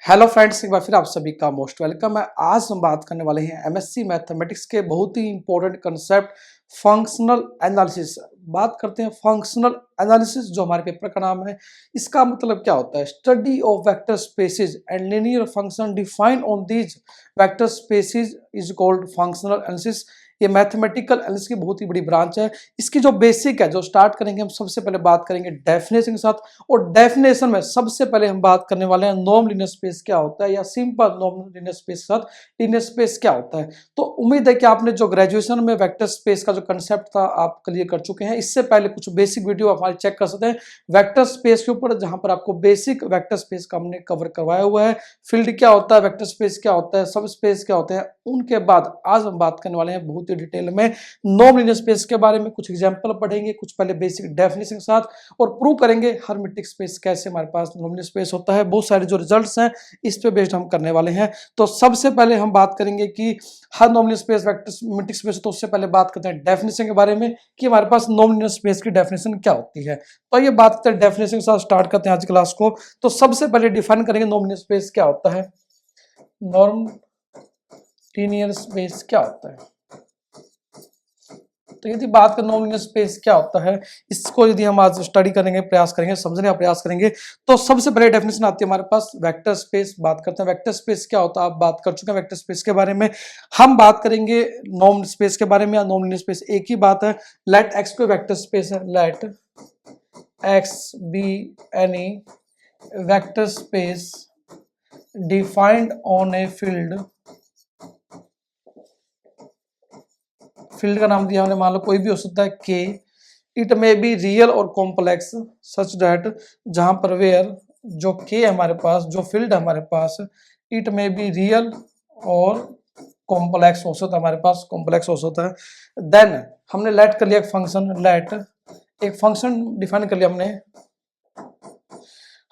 Hello friends, एक बार फिर आप सभी का मोस्ट वेलकम है। आज हम बात करने वाले हैं एमएससी मैथमेटिक्स के बहुत ही इंपॉर्टेंट कंसेप्ट फंक्शनल एनालिसिस। बात करते हैं फंक्शनल एनालिसिस, जो हमारे पेपर का नाम है। इसका मतलब क्या होता है? Study of vector spaces and linear function define on these vector spaces is called functional analysis. ये मैथमेटिकल एनालिसिस की बहुत ही बड़ी ब्रांच है। इसकी जो बेसिक है, जो स्टार्ट करेंगे, हम सबसे पहले बात करेंगे डेफिनेशन के साथ। और डेफिनेशन में सबसे पहले हम बात करने वाले हैं नॉन लीनियर स्पेस क्या होता है, या सिंपल नॉन लीनियर स्पेस के साथ लीनियर स्पेस क्या होता है। तो उम्मीद है कि आपने जो ग्रेजुएशन में वेक्टर स्पेस का जो कंसेप्ट था आप क्लियर कर चुके हैं। इससे पहले कुछ बेसिक वीडियो आप हमारे चेक कर सकते हैं वेक्टर स्पेस के ऊपर, जहां पर आपको बेसिक वेक्टर स्पेस का हमने कवर करवाया हुआ है। फील्ड क्या होता है, वेक्टर स्पेस क्या होता है, सब स्पेस क्या होते हैं। उनके बाद आज हम बात करने वाले हैं बहुत ही डिटेल में नॉन लीनियर स्पेस के बारे में। कुछ एग्जांपल पढ़ेंगे, कुछ पहले बेसिक डेफिनेशन के साथ, और प्रूव करेंगे हर्मिटिक स्पेस कैसे हमारे पास नॉन लीनियर स्पेस होता है। बहुत सारे जो रिजल्ट्स हैं इस पे बेस्ड हम करने वाले हैं। तो सबसे पहले हम बात करेंगे कि हर नॉन लीनियर स्पेस वेक्टर स्पेस। तो उससे पहले बात करते हैं डेफिनेशन के बारे में कि हमारे पास नॉन लीनियर स्पेस की डेफिनेशन क्या होती है। तो ये बात करते हैं डेफिनेशन के साथ, स्टार्ट करते हैं आज क्लास को। तो सबसे पहले डिफाइन करेंगे नॉन लीनियर स्पेस क्या होता है। नॉन लीनियर स्पेस क्या होता है? तो यदि बात करें नॉन लीनियर स्पेस क्या होता है, इसको यदि हम आज स्टडी करेंगे, प्रयास करेंगे, समझने का प्रयास करेंगे, तो सबसे पहले डेफिनेशन आती है हमारे पास वेक्टर स्पेस। बात करते हैं वेक्टर स्पेस क्या होता है। आप बात कर चुके हैं वेक्टर स्पेस के बारे में। हम बात करेंगे नॉन स्पेस के बारे में, या नॉन लीनियर स्पेस एक ही बात है। लेट एक्स को वेक्टर स्पेस है, let X be any vector space defined on a field. Field का नाम दिया हमने, मान लो कोई भी हो सकता है के। इट मे बी रियल और कॉम्प्लेक्स सच दैट, जहां पर वेयर जो के हमारे पास, जो फील्ड हमारे पास, इट मे बी रियल और कॉम्प्लेक्स हो सकता है, हमारे पास कॉम्प्लेक्स हो सकता है। देन हमने लेट कर लिया एक फंक्शन, लेट एक फंक्शन डिफाइन कर लिया हमने।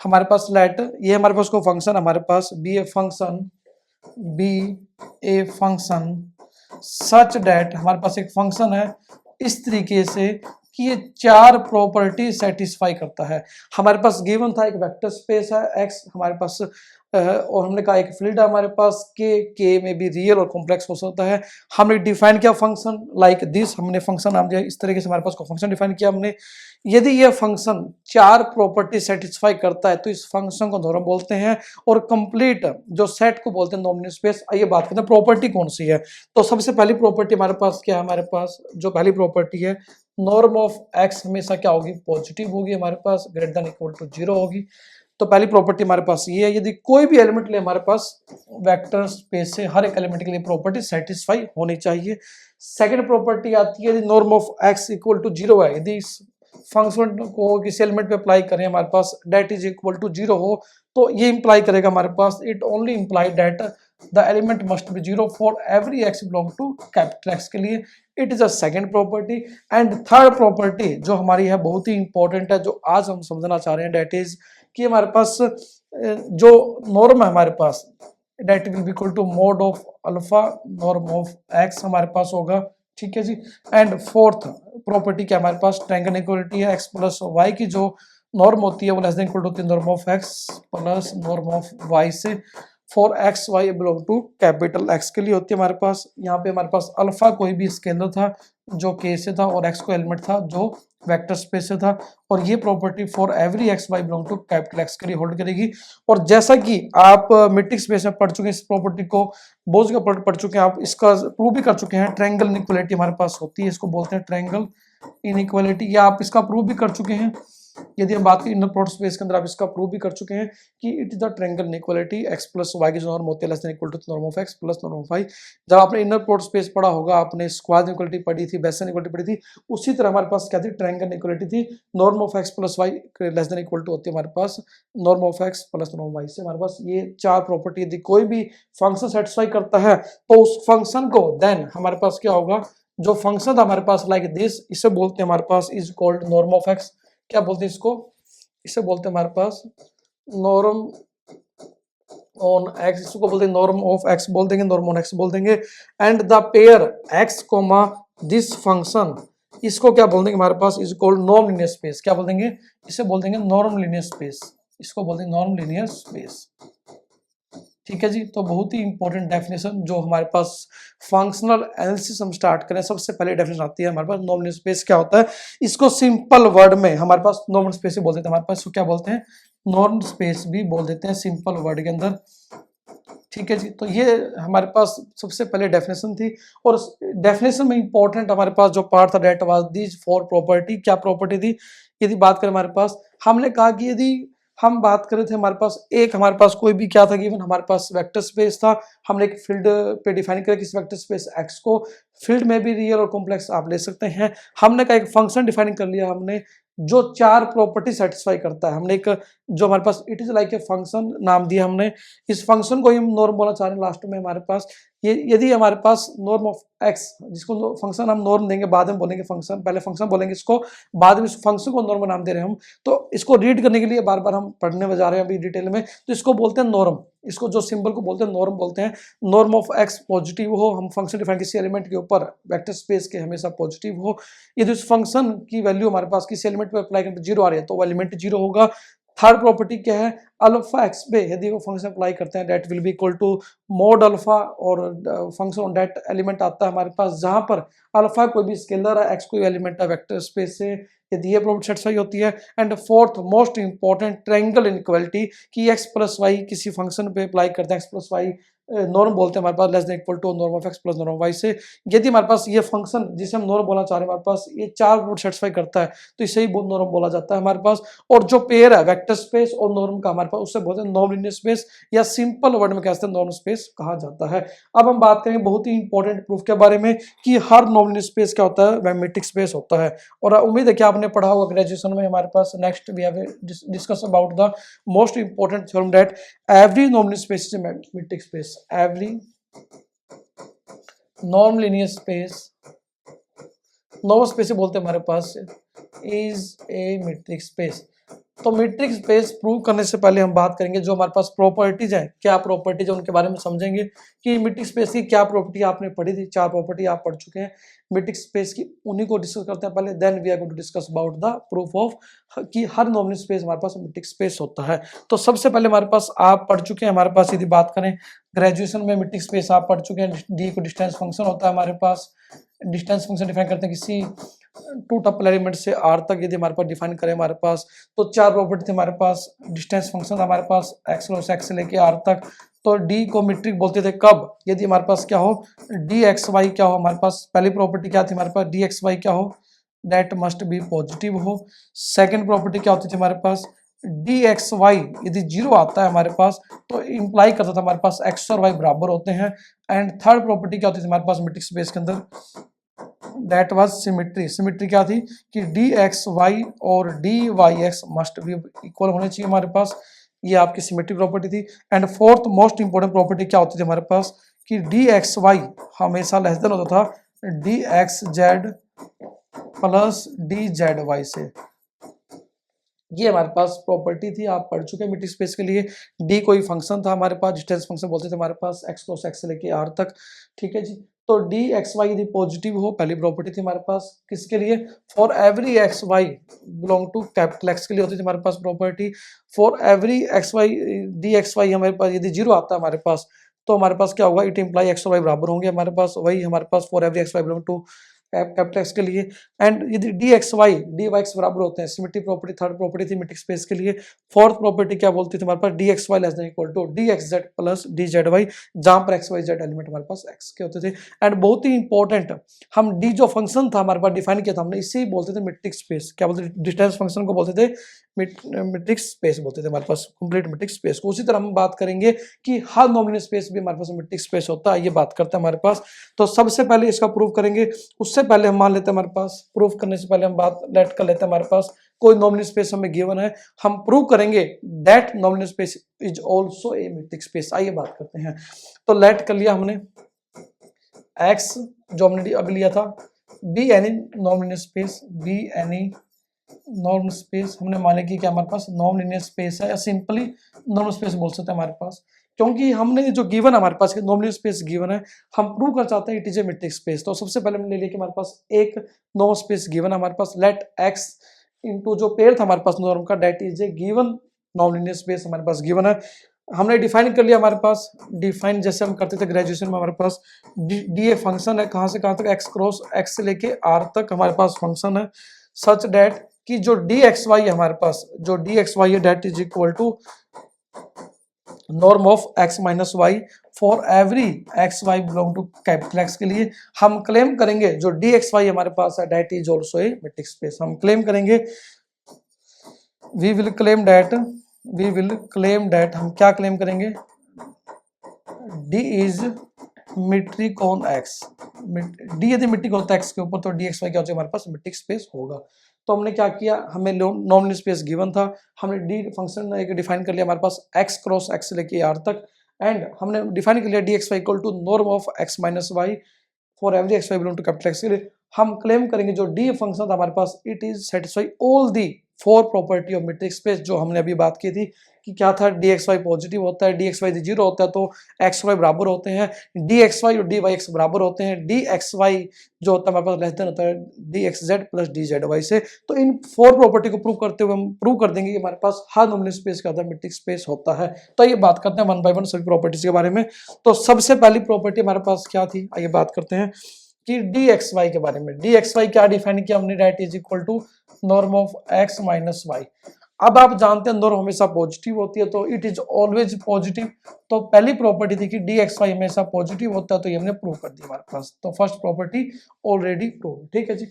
हमारे पास लेट ये हमारे पास को फंक्शन, हमारे पास be a function such that, हमारे पास एक फंक्शन है इस तरीके से कि ये चार प्रॉपर्टी सेटिस्फाई करता है। हमारे पास गिवन था एक वेक्टर स्पेस है एक्स हमारे पास, और हमने कहा एक फील्ड है हमारे पास के में भी रियल और कॉम्प्लेक्स हो सकता है। हमने डिफाइन किया फंक्शन लाइक दिस, हमने फंक्शन नाम दिया इस तरीके से, हमारे पास को फंक्शन डिफाइन किया हमने। यदि ये फंक्शन चार प्रॉपर्टी सेटिस्फाई करता है तो इस फंक्शन को नॉर्म बोलते हैं, और कंप्लीट जो सेट को बोलते हैं नॉन लीनियर स्पेस। आइए बात करते हैं प्रॉपर्टी कौन सी है। तो सबसे पहली प्रॉपर्टी हमारे पास क्या है, हमारे पास जो पहली प्रॉपर्टी है, नॉर्म ऑफ एक्स हमेशा क्या होगी, पॉजिटिव होगी, हमारे पास ग्रेटर देन इक्वल टू 0 होगी। तो पहली प्रॉपर्टी हमारे पास ये है। यदि कोई भी एलिमेंट ले हमारे पास वेक्टर स्पेस से, हर एक एलिमेंट के लिए प्रॉपर्टी सेटिस्फाई होनी चाहिए। सेकंड प्रॉपर्टी आती है यदि norm of X equal to 0 है, यदि इस फंक्शन को किसी एलिमेंट पे अप्लाई करें, हमारे पास डेट इज इक्वल टू 0 हो, तो ये इंप्लाई करेगा हमारे पास, it only imply that the element must be 0 for every x belong to capital x के लिए। It is a second property. And third property जो हमारी है बहुत ही इंपॉर्टेंट है, जो आज हम समझना चाह रहे हैं, डेट इज कि हमारे पास जो नॉर्म है हमारे पास, that will be equal to mod of alpha norm of x हमारे पास होगा। ठीक है जी। एंड फोर्थ प्रॉपर्टी क्या हमारे पास, ट्रायंगल इक्वलिटी है। एक्स प्लस वाई की जो नॉर्म होती है वो लेस देन इक्वल टू होती है norm of x plus norm of y से, for x Y belong to capital x के लिए होती है हमारे पास। यहाँ पे हमारे पास अल्फा कोई भी स्केलर था जो के से था, और एक्स को एलिमेंट था जो वेक्टर स्पेस से था। और ये property for every x Y belong to capital x के लिए होल्ड करेगी। और जैसा कि आप मैट्रिक्स स्पेस में पढ़ चुके हैं, इस प्रॉपर्टी को बहुत जगह पढ़ चुके हैं, आप इसका प्रूव भी कर चुके हैं। ट्रायंगल इनइक्वालिटी हमारे पास होती है, इसको बोलते हैं ट्रायंगल इनइक्वालिटी, या आप इसका प्रूव भी कर चुके हैं। यदि हम बात करें इनर प्रोडक्ट स्पेस के अंदर, आप इसका प्रूव भी कर चुके हैं कि it is the triangle inequality X plus Y की जो नॉर्म होती है less than equal to norm of x plus norm of Y. जब आपने इनर प्रोडक्ट स्पेस पढ़ा होगा, आपने स्क्वायर इनइक्वालिटी पढ़ी थी, बेसल इनइक्वालिटी पढ़ी थी, उसी तरह हमारे पास क्या थी, ट्रायंगल इनइक्वालिटी थी। Norm of x plus y less than equal to होती है हमारे पास norm of x plus norm of y से। हमारे पास ये चार प्रॉपर्टी यदि कोई भी फंक्शन सेटिस्फाई करता है तो उस फंक्शन को देन हमारे पास क्या होगा, जो फंक्शन था हमारे पास लाइक दिस, इसे बोलते हैं हमारे पास is called norm of x. क्या बोलते हैं इसको, इसे बोलते हैं हमारे पास नॉर्म ऑन एक्स, इसको बोलते हैं नॉर्म ऑफ एक्स बोल देंगे, नॉर्म ऑन एक्स बोल देंगे। And the pair x comma this function, इसको क्या बोल देंगे हमारे पास, इज कॉल्ड नॉन लीनियर स्पेस। क्या बोल देंगे, इसे बोल देंगे नॉर्म लीनियर स्पेस, इसको बोल देंगे नॉर्म लीनियर स्पेस। ठीक है जी। तो बहुत ही इंपॉर्टेंट डेफिनेशन जो हमारे पास फंक्शनल एनालिसिस हम स्टार्ट करें, सबसे पहले डेफिनेशन आती है हमारे पास नॉमिनल स्पेस क्या होता है। इसको सिंपल वर्ड में हमारे पास नॉमिनल स्पेस ही बोल देते हैं, हमारे पास इसको क्या बोलते हैं, नॉमिनल स्पेस भी बोल देते हैं सिंपल वर्ड के अंदर। ठीक है जी। तो ये हमारे पास सबसे पहले डेफिनेशन थी, और डेफिनेशन में इंपॉर्टेंट हमारे पास जो पार्ट था that was these four property. क्या प्रॉपर्टी थी, यदि बात करें हमारे पास, हमने कहा कि यदि हम बात कर रहे थे हमारे पास एक, हमारे पास कोई भी क्या था गिवन, हमारे पास वेक्टर स्पेस था। हमने एक फील्ड पे डिफाइन किया किस वेक्टर स्पेस एक्स को, फील्ड में भी रियल और कॉम्प्लेक्स आप ले सकते हैं। हमने का एक फंक्शन डिफाइन कर लिया हमने जो चार प्रॉपर्टी सेटिस्फाई करता है। हमने एक जो हमारे पास it is like a function नाम दिया हमने, इस फंक्शन को ही हम नॉर्म बोलना चाह रहे हैं लास्ट में हमारे पास। ये यदि हमारे पास नॉर्म ऑफ एक्स, जिसको फंक्शन हम नॉर्म देंगे, बाद में बोलेंगे फंक्शन, पहले फंक्शन बोलेंगे इसको, बाद में इस फंक्शन को नॉर्म नाम दे रहे हैं हम। तो इसको रीड करने के लिए बार बार हम पढ़ने जा रहे हैं अभी डिटेल में, तो इसको बोलते हैं नॉर्म। इसको जो सिंबल को बोलते हैं नॉर्म बोलते हैं। नॉर्म ऑफ एक्स पॉजिटिव हो, हम फंक्शन डिफाइन किसी एलिमेंट के ऊपर वेक्टर स्पेस के हमेशा पॉजिटिव हो। यदि उस फंक्शन की वैल्यू हमारे पास किसी एलिमेंट पे अप्लाई करते 0 आ रही है तो वो एलिमेंट 0 होगा। थर्ड प्रॉपर्टी क्या है, अल्फा एक्स पे यदि वो फंक्शन अप्लाई करते हैं that will be equal to mod alpha, और फंक्शन ऑन दैट एलिमेंट आता है हमारे पास जहां पर अल्फा कोई भी स्केलर है, एक्स कोई एलिमेंट है वेक्टर स्पेस से, यदि ये प्रॉपर्टी सेटिस्फाई होती है। And fourth most important triangle inequality कि एक्स प्लस वाई किसी फंक्शन पे अप्लाई करते हैं, एक्स प्लस वाई नॉर्म बोलते हैं हमारे पास less than equal to norm of x plus norm of y से। यदि हमारे पास ये फंक्शन जिसे हम नॉर्म बोलना चाह रहे हैं हमारे पास ये चार प्रॉपर्टी सेटिस्फाई करता है तो इसे ही नॉर्म बोला जाता है हमारे पास। और जो पेयर है वेक्टर स्पेस और नॉर्म का हमारे पास उससे बोलते हैं नॉन लीनियर स्पेस, या सिंपल वर्ड में कहते हैं नॉन स्पेस कहा जाता है। अब हम बात करेंगे बहुत ही इंपॉर्टेंट प्रूफ के बारे में कि हर नॉन लीनियर स्पेस क्या होता है, वह मैट्रिक स्पेस होता है। और उम्मीद है कि आपने पढ़ा होगा ग्रेजुएशन में हमारे पास। Next we have discuss about the most important theorem that every नॉन linear space is a metric space, every नॉन लीनियर स्पेस, नॉन स्पेस बोलते हैं हमारे पास, इज ए मीट्रिक स्पेस। तो मीट्रिक स्पेस प्रूव करने से पहले हम बात करेंगे जो हमारे पास प्रॉपर्टीज हैं, क्या प्रॉपर्टीज है उनके बारे में समझेंगे कि मीट्रिक स्पेस की क्या प्रॉपर्टी आपने पढ़ी थी, चार प्रॉपर्टी आप पढ़ चुके हैं मीट्रिक स्पेस की, उन्हीं को डिस्कस करते हैं पहले। Then we are going to discuss about the proof of कि हर नॉमिनल स्पेस हमारे पास मीट्रिक स्पेस होता है। तो सबसे पहले हमारे पास आप पढ़ चुके हैं, हमारे पास यदि बात करें ग्रेजुएशन में मीट्रिक स्पेस आप पढ़ चुके हैं, डी को डिस्टेंस फंक्शन होता है हमारे पास। डिस्टेंस फंक्शन डिफाइन करते हैं किसी टू टपल एलिमेंट से आर तक यदि हमारे पास डिफाइन करें हमारे पास, तो चार प्रॉपर्टी थे हमारे पास। डिस्टेंस फंक्शन हमारे पास एक्स लो एक्स से लेके आर तक। तो डी को मीट्रिक बोलते थे कब, यदि हमारे पास क्या हो डी एक्स वाई क्या हो, हमारे पास पहली प्रॉपर्टी क्या थी हमारे पास डी एक्स वाई क्या हो, दैट मस्ट बी पॉजिटिव हो। सेकेंड प्रॉपर्टी क्या होती थी हमारे पास डी एक्स वाई यदि जीरो आता है हमारे पास तो इंप्लाई करता था हमारे पास एक्स और वाई बराबर होते हैं। एंड थर्ड प्रॉपर्टी क्या होती थी हमारे पास मीट्रिक स्पेस के अंदर, दैट वाज सिमेट्री। सिमेट्री क्या थी कि डी एक्स वाई और D Y X must be equal होने चाहिए हमारे पास, ये आपकी सिमेट्री प्रॉपर्टी थी। And fourth most important property क्या होती थी हमारे पास कि डी एक्स वाई हमेशा लेस देन होता था D x Z plus D Z Y से, ये हमारे पास प्रॉपर्टी थी आप पढ़ चुके हैं मीट्रिक स्पेस के लिए। डी कोई फंक्शन था हमारे पास, डिस्टेंस फंक्शन बोलते थे हमारे पास एक्स प्लस एक्स से लेके आर तक, ठीक है जी। तो डी एक्स वाई यदि पॉजिटिव हो, पहली प्रॉपर्टी थी हमारे पास किसके लिए, for every x Y belong to capital x के लिए होती थी हमारे पास property. For every x y d x y हमारे पास यदि जीरो आता है हमारे पास तो हमारे पास क्या होगा, इट इम्प्लाई एक्स और वाई बराबर होंगे हमारे पास, वही हमारे पास for every x Y belong to capital x के लिए। एंड यदि d x y d Y x बराबर होते हैं, सिमेट्री प्रॉपर्टी थर्ड प्रॉपर्टी थी मीट्रिक स्पेस के लिए। फोर्थ प्रॉपर्टी क्या बोलती थी हमारे पास d x y less than equal to d x Z plus D Z y, जहां पर एक्स वाई जेड एलिमेंट हमारे पास एक्स के होते थे। एंड बहुत ही इंपॉर्टेंट, हम डी जो फंक्शन था हमारे पास डिफाइन किया था हमने, इसे ही बोलते थे मीट्रिक स्पेस। क्या बोलते थे, डिस्टेंस फंक्शन को बोलते थे मीट्रिक स्पेस बोलते थे हमारे पास, कंप्लीट मीट्रिक स्पेस को। उसी तरह हम बात करेंगे कि हर नॉमिनल स्पेस भी हमारे पास मीट्रिक स्पेस होता है, ये बात करते हैं हमारे पास। तो सबसे पहले इसका प्रूफ करेंगे, उससे पहले हम मान लेते हैं हमारे पास, प्रूफ करने से पहले हम बात लेट कर लेते हैं हमारे पास कोई नॉमिनल स्पेस हमें गिवन है, हम प्रूव करेंगे that nominal space is also a metric space. आइए बात करते हैं। तो लेट कर लिया हमने एक्स जो हमने अभी लिया था, be any nominal space, be any normal space हमने माने कि क्या हमारे पास नॉन लीनियर स्पेस है, या सिंपली नॉर्मल स्पेस बोल सकते हैं हमारे पास, क्योंकि हमने जो गिवन हमारे पास नॉन लीनियर स्पेस गिवन है, हम प्रूव कर चाहते हैं it is a metric space. तो सबसे पहले हमने ले लिया कि हमारे पास एक नॉर्मल स्पेस गिवन है हमारे पास, लेट एक्स इनटू जो पेयर था हमारे पास नॉर्म का, that is a given non linear space हमारे पास गिवन है। हमने डिफाइन कर लिया, हमारे पास डिफाइन जैसे हम करते थे ग्रेजुएशन में, हमारे पास डी एक फंक्शन है, कहाँ से कहाँ तक, एक्स क्रॉस एक्स से लेके आर तक हमारे पास फंक्शन है, सच डेट कि जो डी एक्स वाई है हमारे पास, जो डी एक्स वाई है that is equal to norm of x minus Y for every x Y belong to capital x के लिए हम क्लेम करेंगे जो डी एक्स वाई हमारे पास है that is also a matrix space. हम क्लेम करेंगे, वी विल क्लेम डेट हम क्या क्लेम करेंगे, D is metric on X, D यदि मीट्रिक होता है एक्स के ऊपर तो डी एक्स वाई क्या हो जाएगा हमारे पास मीट्रिक स्पेस होगा। तो हमने क्या किया, हमें नॉमिनल स्पेस गिवन था, हमने डी फंक्शन एक डिफाइन कर लिया हमारे पास एक्स क्रॉस एक्स से लेके आर तक, एंड हमने डिफाइन कर लिया D x Y equal to norm of x minus Y for every x Y belong to capital x के लिए हम क्लेम करेंगे जो डी फंक्शन था हमारे पास it is satisfy all the four property of metric space, जो हमने अभी बात की थी कि क्या था, डी एक्स वाई पॉजिटिव होता है, डी एक्स वाई जीरो होता है तो एक्स वाई बराबर होते हैं, डी एक्स वाई और डी वाई एक्स बराबर होते हैं, डी एक्स वाई जो होता है हमारे पास लेस देन होता है D x Z plus D Z Y से। तो इन फोर प्रॉपर्टी को प्रूव करते हुए हम प्रूव कर देंगे कि हमारे पास हर नॉमिनल स्पेस का मीट्रिक स्पेस होता है। तो ये बात करते हैं वन बाय वन सभी प्रॉपर्टीज के बारे में। तो सबसे पहली प्रॉपर्टी हमारे पास क्या थी, आइए बात करते हैं कि डी एक्स वाई के बारे में। डी एक्स वाई क्या डिफाइन किया हमने, that is equal to norm of x minus Y. अब आप जानते हैं नॉर्म हमेशा पॉजिटिव होती है तो इट इज ऑलवेज पॉजिटिव, तो पहली प्रॉपर्टी थी कि डी एक्स वाई हमेशा पॉजिटिव होता है, तो ये हमने प्रूव कर दिया हमारे पास, तो फर्स्ट प्रॉपर्टी ऑलरेडी प्रूव। ठीक है जी,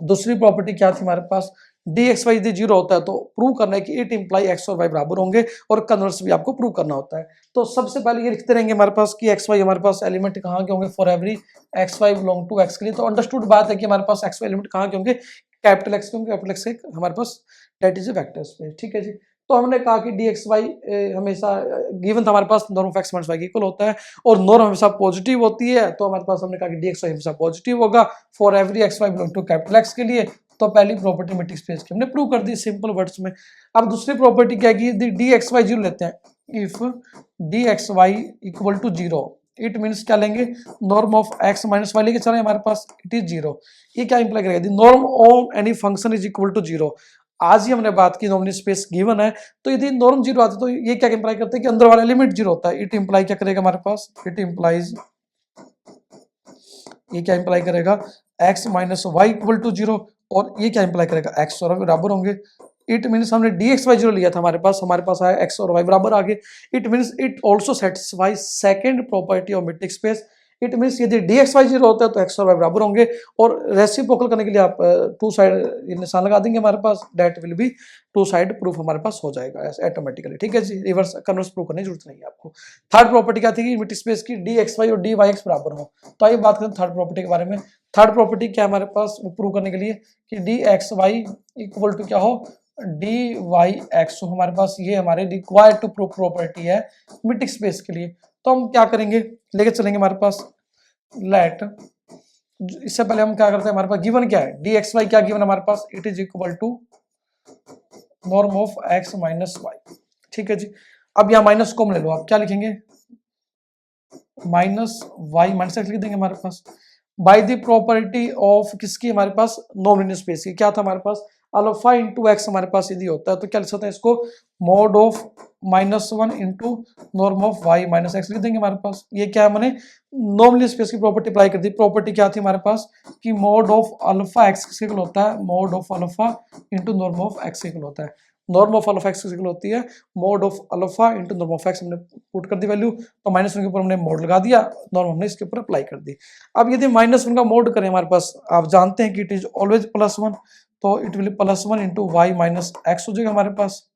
दूसरी प्रॉपर्टी क्या थी हमारे पास, डी एक्स वाई यदि जीरो होता है तो प्रूव करना है कि इट इंप्लाई एक्स और वाई बराबर होंगे, और कन्वर्स भी आपको प्रूव करना होता है। तो सबसे पहले ये लिखते रहेंगे हमारे पास कि एक्स वाई हमारे पास एलिमेंट कहाँ के होंगे, for every x Y belong to X के लिए। तो अंडरस्टूड बात है कि हमारे पास एक्स वाई एलिमेंट कहाँ के होंगे, कैपिटल एक्स के होंगे, कैपिटल एक्स के हमारे पास that is a vector space. ठीक है जी, तो हमने कहा कि डी एक्स वाई हमेशा गिवन था हमारे पास norm of x minus Y equal होता है, और नॉर्म हमेशा पॉजिटिव होती है, तो हमारे पास हमने कहा कि डी एक्स वाई हमेशा पॉजिटिव होगा for every x Y belong to capital x के लिए। तो पहली प्रॉपर्टी मैट्रिक स्पेस की हमने प्रूव कर दी सिंपल वर्ड्स में। अब दूसरी प्रॉपर्टी क्या है, डी एक्स वाई जीरो लेते हैं, if D x Y equal to zero it means क्या लेंगे, norm of x minus Y लेके चले हमारे पास इट इज जीरो। ये क्या इंप्लाई करेगा, norm of any function is equal to zero. आज ही हमने बात की नॉमिनल स्पेस गिवन है, तो यदि नॉर्म जीरो आता है तो ये क्या इंप्लाई करते हैं कि अंदर वाला एलिमेंट जीरो होता है। इट इंप्लाई क्या करेगा हमारे पास, इट इंप्लाइज, ये क्या इंप्लाई करेगा, X minus Y equal to zero, और ये क्या इंप्लाई करेगा, एक्स और वाई बराबर होंगे। इट मीन्स हमने डी एक्स वाई जीरो लिया था हमारे पास आया एक्स और वाई बराबर आ गए। It means it also satisfy second property of metric space. It means यदि डी एक्स वाई जीरो होता है तो एक्स और वाई बराबर होंगे, और रेसिप्रोकल करने के लिए आप टू साइड निशान लगा देंगे हमारे पास, that will be two side proof हमारे पास हो जाएगा ऑटोमेटिकली। ठीक है जी, रिवर्स कन्वर्स प्रूफ करने की जरूरत नहीं है आपको। थर्ड प्रॉपर्टी क्या थी, मैट्रिक स्पेस की डी एक्स वाई और डी वाई एक्स बराबर हो। तो आइए बात करें थर्ड प्रॉपर्टी के बारे में। थर्ड प्रॉपर्टी क्या हमारे पास प्रूव करने के लिए कि D x Y equal to क्या हो, डी वाई एक्स हो हमारे पास, ये हमारे रिक्वायर्ड टू प्रूव प्रॉपर्टी है मैट्रिक स्पेस के लिए। तो हम क्या करेंगे, लेके चलेंगे हमारे पास लेट, इससे पहले हम क्या करते हैं, हमारे पास गिवन क्या है, डी एक्स वाई क्या गिवन हमारे पास, it is equal to norm of x minus y. ठीक है जी, अब यहाँ माइनस को ले लो, आप क्या लिखेंगे, माइनस वाई माइनस एक्स लिख देंगे हमारे पास, बाय द प्रॉपर्टी ऑफ किसकी, हमारे पास नॉमिनल स्पेस की। क्या था हमारे पास, अल्फा इंटू एक्स हमारे पास यदि होता है तो क्या लिख सकते हैं इसको, mod of minus one into norm of Y minus X लिख देंगे हमारे पास। ये क्या है, मैंने नॉमिनल स्पेस की प्रॉपर्टी अप्लाई कर दी। प्रॉपर्टी क्या थी हमारे पास कि मोड ऑफ अल्फा एक्स किसके इक्वल होता है, mod of alpha into norm of X equal होता है। Norm of alpha X equal होती है mod of alpha into norm of X, हमने पुट कर दी वैल्यू, तो माइनस वन के ऊपर हमने मोड लगा दिया, नॉर्म हमने इसके ऊपर अप्लाई कर दी। अब यदि माइनस वन का मोड करें हमारे पास, आप जानते हैं कि it is always plus one, तो it will plus one into y minus x हो जाएगा हमारे पास।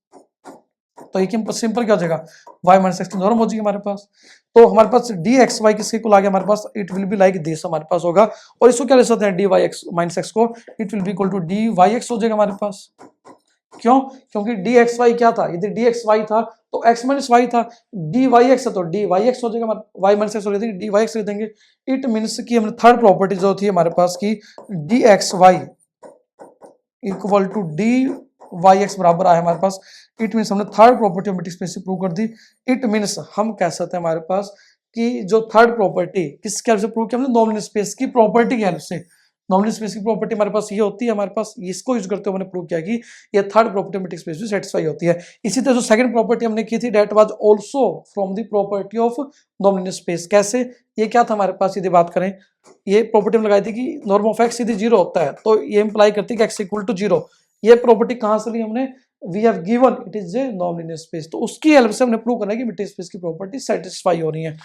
तो ये सिंपल क्या हो जाएगा, वाई माइनस एक्स की नॉर्म हो जाएगी हमारे पास। तो हमारे पास डी एक्स वाई किसके इक्वल आ गया हमारे पास, it will be like this हमारे पास होगा, और इसको क्या ले सकते हैं, d Y x minus x को, it will be equal to D Y x हो जाएगा हमारे पास। क्यों, क्योंकि डी एक्स वाई क्या था, यदि डी एक्स वाई था तो एक्स माइनस वाई था, डी वाई एक्स है तो डी वाई एक्स हो जाएगा, वाई माइनस एक्स हो जाएगा, डी वाई एक्स लिख देंगे। इट मीन्स कि हमने थर्ड प्रॉपर्टी जो थी हमारे पास की D x Y equal to D Y x बराबर आया हमारे पास। इट मीन्स हमने third property of metric space prove कर दी। इट मीन्स हम कह सकते हैं हमारे पास कि जो थर्ड प्रॉपर्टी किसके हेल्प से प्रूव किया हमने, नॉमिनल स्पेस की प्रॉपर्टी की हेल्प से। नॉर्मल स्पेस की प्रॉपर्टी हमारे पास ये होती है, हमारे पास इसको यूज करते हुए मैंने प्रूव किया कि ये थर्ड प्रॉपर्टी मैट्रिक्स स्पेस भी सेटिस्फाई होती है। इसी तरह जो सेकंड प्रॉपर्टी हमने की थी that was also from the property of normal space. कैसे? ये क्या था हमारे पास, यदि बात करें ये प्रॉपर्टी हम लगाई थी कि नॉर्म ऑफ एक्स यदि 0 होता है तो ये इंप्लाई करती है कि एक्स इक्वल टू 0। ये प्रॉपर्टी कहां से ली हमने? We have given it is a non space, तो उसकी हेल्प से हमने प्रूव करना है कि मैट्रिक्स स्पेस की प्रॉपर्टी सेटिस्फाई हो रही है।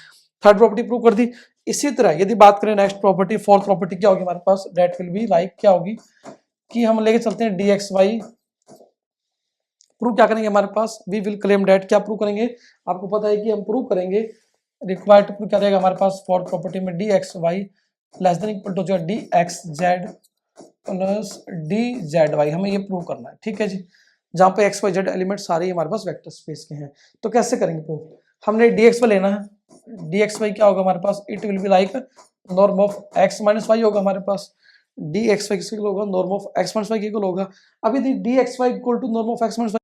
थर्ड प्रॉपर्टी प्रूव कर दी। इसी तरह यदि बात करें नेक्स्ट प्रॉपर्टी, फोर्थ प्रॉपर्टी क्या होगी हमारे पास, दैट विल बी लाइक क्या होगी कि हम लेके चलते हैं dxy। प्रूव क्या करेंगे हमारे पास, वी विल क्लेम दैट, क्या प्रूव करेंगे? आपको पता है कि हम प्रूव करेंगे रिक्वायर्ड टू प्रूव क्या रहेगा हमारे पास फोर्थ प्रॉपर्टी में dxy less than equal to जो dxz प्लस dzy, हमें ये प्रूव करना है। ठीक है जी, जहां पे एक्स वाई जेड एलिमेंट सारे ही हमारे पास वेक्टर स्पेस के हैं। तो कैसे करेंगे प्रूव? हमने dxy लेना है, dxy क्या होगा हमारे पास, it will be like norm of x minus y होगा हमारे पास, dxy किसके इक्वल होगा, norm of x minus y के इक्वल होगा। अब यदि dxy equal to norm of x minus